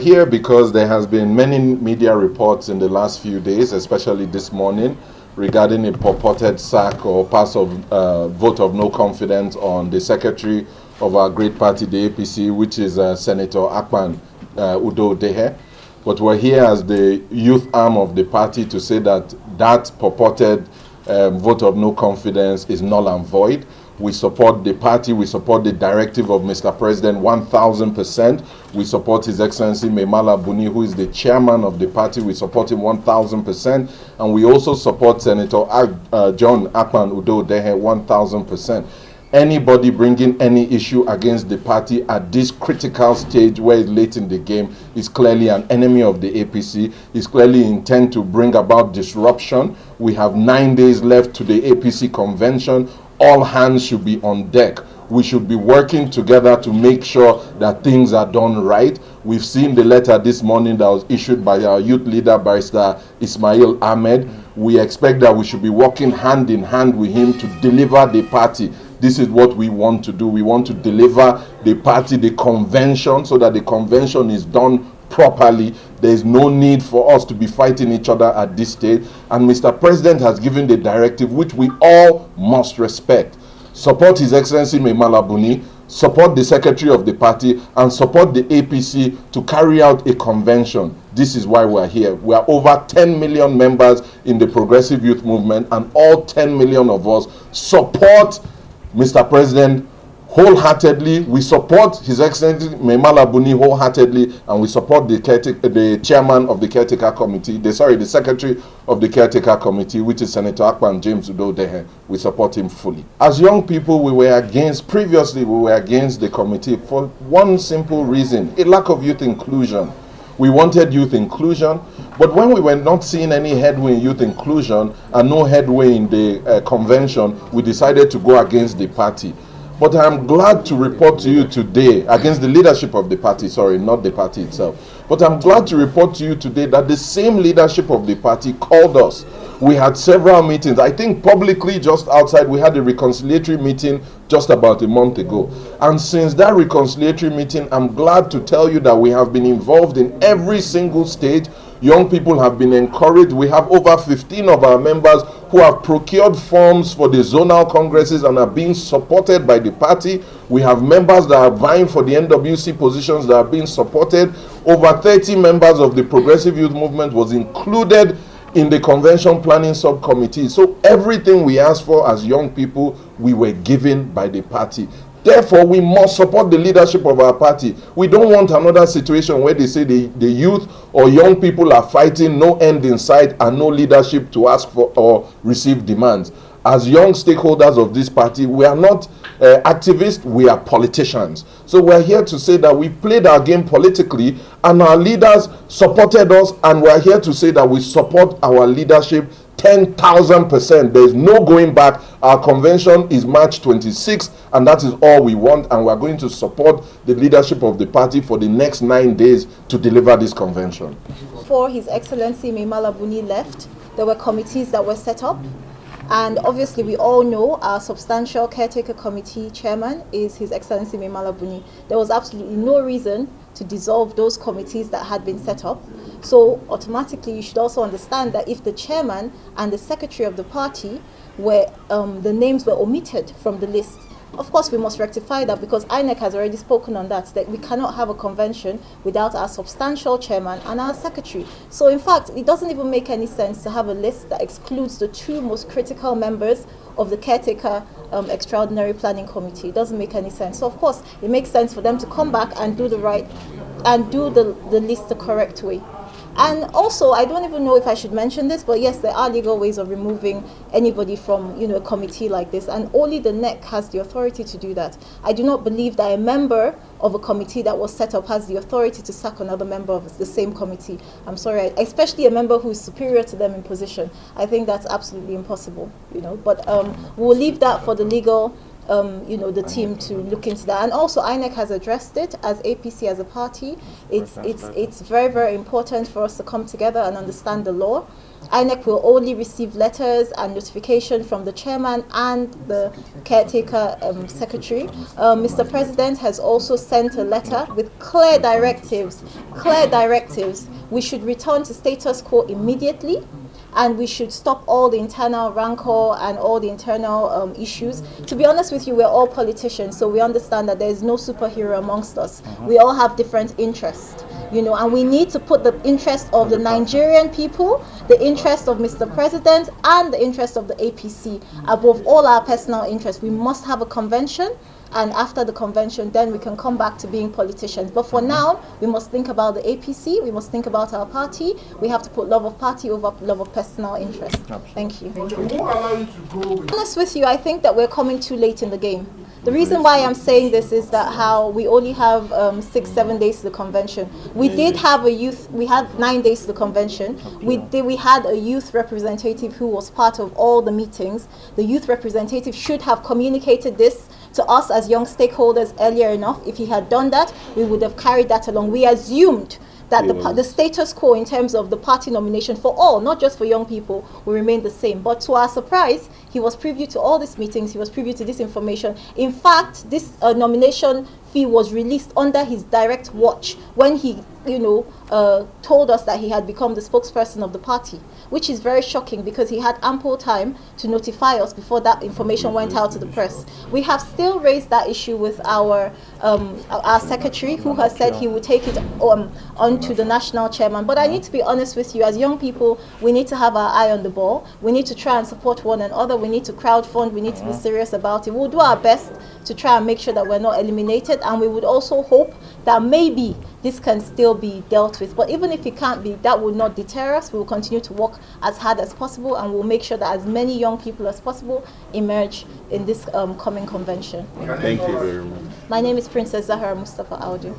Here because there has been many media reports in the last few days, especially this morning, regarding a purported sack or pass of vote of no confidence on the secretary of our great party, the APC, which is Senator Akpan Udo Dehe. But we're here as the youth arm of the party to say that that purported vote of no confidence is null and void. We support the party, we support the directive of Mr. President 1000%. We support His Excellency Maimala Buni, who is the chairman of the party. We support him 1000%. And we also support Senator John Akpan Udo Dehe 1000%. Anybody bringing any issue against the party at this critical stage where it's late in the game is clearly an enemy of the APC, is clearly intent to bring about disruption. We have 9 days left to the APC convention. All hands should be on deck. We should be working together to make sure that things are done right. We've seen the letter this morning that was issued by our youth leader, Barrister Ismail Ahmed. We expect that we should be working hand in hand with him to deliver the party. This is what we want to do. We want to deliver the party, the convention, so that the convention is done properly. There is no need for us to be fighting each other at this stage. And Mr. President has given the directive, which we all must respect. Support His Excellency Maimala Buni, support the secretary of the party, and support the APC to carry out a convention. This is why we're here. We are over 10 million members in the Progressive Youth Movement, and all 10 million of us support Mr. President wholeheartedly. We support His Excellency Maimala Buni wholeheartedly, and we support the chairman of the caretaker committee, the secretary of the caretaker committee, which is Senator Akpan James Udo Dehe. We support him fully. As young people, previously we were against the committee for one simple reason: a lack of youth inclusion. We wanted youth inclusion, but when we were not seeing any headway in youth inclusion and no headway in the convention, we decided to go against the party. But I'm glad to report to you today, against the leadership of the party, sorry, not the party itself. But I'm glad to report to you today that the same leadership of the party called us. We had several meetings. I think publicly, just outside, we had a reconciliatory meeting just about a month ago. And since that reconciliatory meeting, I'm glad to tell you that we have been involved in every single stage. Young people have been encouraged. We have over 15 of our members who have procured forms for the zonal congresses and are being supported by the party. We have members that are vying for the NWC positions that are being supported. Over 30 members of the Progressive Youth Movement was included in the convention planning subcommittee. So everything we asked for as young people, we were given by the party. Therefore, we must support the leadership of our party. We don't want another situation where they say the youth or young people are fighting, no end in sight, and no leadership to ask for or receive demands. As young stakeholders of this party, we are not activists, we are politicians. So we're here to say that we played our game politically and our leaders supported us, and we're here to say that we support our leadership 10,000%. There is no going back. Our convention is March 26th, and that is all we want, and we're going to support the leadership of the party for the next 9 days to deliver this convention. Before His Excellency Maimala Buni left, there were committees that were set up. And obviously, we all know our substantial caretaker committee chairman is His Excellency Maimala Buni. There was absolutely no reason to dissolve those committees that had been set up. So automatically, you should also understand that if the chairman and the secretary of the party were, the names were omitted from the list, of course, we must rectify that, because INEC has already spoken on that we cannot have a convention without our substantial chairman and our secretary. So in fact, it doesn't even make any sense to have a list that excludes the two most critical members of the caretaker extraordinary planning committee. It doesn't make any sense. So of course, it makes sense for them to come back and do the list the correct way. And also, I don't even know if I should mention this, but yes, there are legal ways of removing anybody from, a committee like this, and only the NEC has the authority to do that. I do not believe that a member of a committee that was set up has the authority to sack another member of the same committee. I'm sorry, especially a member who is superior to them in position. I think that's absolutely impossible, But we'll leave that for the legal the team to look into that. And also, INEC has addressed it as APC, as a party. It's very, very important for us to come together and understand the law INEC will only receive letters and notification from the chairman and the caretaker secretary. Mr. President has also sent a letter with clear directives. We should return to status quo immediately, and we should stop all the internal rancor and all the internal issues. To be honest with you, we're all politicians, so we understand that there is no superhero amongst us. We all have different interests, you know, and we need to put the interest of the Nigerian people, the interest of Mr. President, and the interest of the APC above all our personal interests. We must have a convention, and after the convention, then we can come back to being politicians. But for now, we must think about the APC, we must think about our party. We have to put love of party over love of personal interest. Thank you. Honest with you, I think that we're coming too late in the game. The reason why I'm saying this is that how we only have 6-7 days to the convention. We did have a youth, we had 9 days to the convention. We had a youth representative who was part of all the meetings. The youth representative should have communicated this to us as young stakeholders earlier enough. If he had done that, we would have carried that along. We assumed that the status quo in terms of the party nomination for all, not just for young people, will remain the same. But to our surprise, he was privy to all these meetings, he was privy to this information. In fact, this nomination fee was released under his direct watch when he, you know, told us that he had become the spokesperson of the party, which is very shocking because he had ample time to notify us before that information went out to the press. We have still raised that issue with our secretary, who has said he would take it on to the national chairman. But I need to be honest with you, as young people, we need to have our eye on the ball. We need to try and support one another. We need to crowdfund. We need to be serious about it. We'll do our best to try and make sure that we're not eliminated, and we would also hope that maybe this can still be dealt with. But even if it can't be, that would not deter us. We will continue to work as hard as possible, and we'll make sure that as many young people as possible emerge in this coming convention. Thank you very much. My name is Princess Zahara Mustafa Audu.